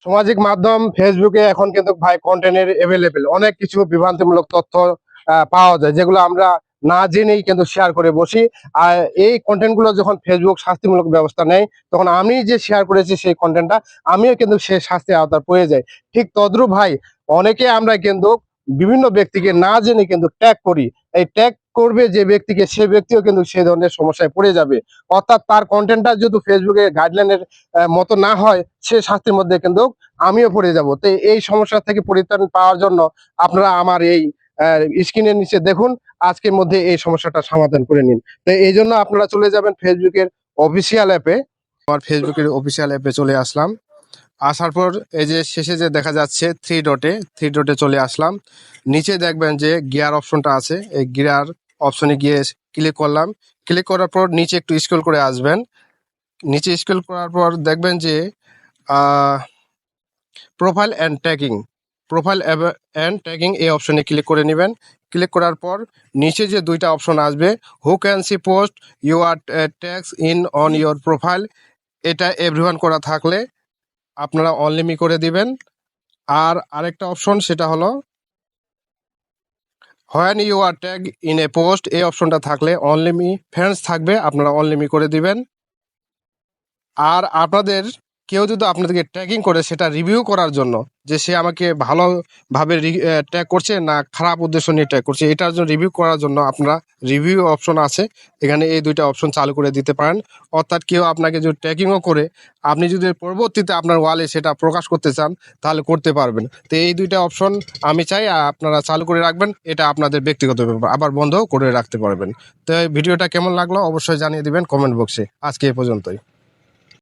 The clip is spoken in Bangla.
সামাজিক মাধ্যম ফেসবুকে এখন কিন্তু ভাই কন্টেন্টের এভেলেবেল অনেক কিছু বিভ্রান্তিমূলক তথ্য পাওয়া যায়, যেগুলো আমরা না জেনেই কিন্তু শেয়ার করে বসি। আর এই কন্টেন্ট গুলো যখন ফেসবুক শাস্তিমূলক ব্যবস্থা নেয়, তখন আমি যে শেয়ার করেছি সেই কন্টেন্টটা আমিও কিন্তু সে শাস্তির আওতায় পড়ে যাই। ঠিক তদ্রুপ ভাই, অনেকে আমরা কিন্তু বিভিন্ন ব্যক্তিকে না জেনে কিন্তু ট্যাগ করি। এই ট্যাগ করবে যে ব্যক্তিকে, সে ব্যক্তিও কিন্তু সেই ধরনের সমস্যায় পড়ে যাবে। অর্থাৎ তার কন্টেন্টটা যদি ফেসবুকের গাইডলাইনের মতো না হয়, সে শাস্তির মধ্যে কিন্তু আমিও পড়ে যাব। তো এই সমস্যা থেকে পরিত্রাণ পাওয়ার জন্য আপনারা আমার এই স্ক্রিনের নিচে দেখুন, আজকের মধ্যে এই সমস্যাটা সমাধান করে নিন। তো এই জন্য আপনারা চলে যাবেন ফেসবুকের অফিসিয়াল অ্যাপে। আমার ফেসবুকের অফিসিয়াল অ্যাপে চলে আসলাম। আসার পর এই যে শেষে যে দেখা যাচ্ছে থ্রি ডটে চলে আসলাম। নিচে দেখবেন যে গিয়ার অপশনটা আছে, এই গিয়ার অপশনে গিয়ে ক্লিক করলাম। ক্লিক করার পর নিচে একটু স্ক্রল করে আসবেন। নিচে স্ক্রল করার পর দেখবেন যে প্রোফাইল অ্যান্ড ট্যাগিং এই অপশনে ক্লিক করে নেবেন। ক্লিক করার পর নিচে যে দুইটা অপশন আসবে, who can see post your tags in on your profile, এটা এভরিওয়ান করা থাকলে আপনারা অনলিমি করে দিবেন। আর আরেকটা অপশন, সেটা হলো when you are tag in a post, এই অপশনটা থাকলে অনলিমি ফ্রেন্ডস থাকবে, আপনারা অনলিমি করে দিবেন। আর আপনাদের কেউ যদি আপনাদেরকে ট্যাগিং করে, সেটা রিভিউ করার জন্য, যে সে আমাকে ভালোভাবে ট্যাগ করছে না খারাপ উদ্দেশ্য নিয়ে ট্যাগ করছে, এটার জন্য রিভিউ করার জন্য আপনারা রিভিউ অপশন আছে, এখানে এই দুইটা অপশন চালু করে দিতে পারেন। অর্থাৎ কেউ আপনাকে যদি ট্যাগিংও করে, আপনি যদি পরবর্তীতে আপনার ওয়ালে সেটা প্রকাশ করতে চান, তাহলে করতে পারবেন। তো এই দুইটা অপশন আমি চাই আপনারা চালু করে রাখবেন, এটা আপনাদের ব্যক্তিগত ব্যাপার, আবার বন্ধ করে রাখতে পারবেন। তো এই ভিডিওটা কেমন লাগলো অবশ্যই জানিয়ে দিবেন কমেন্ট বক্সে। আজকে এই পর্যন্তই।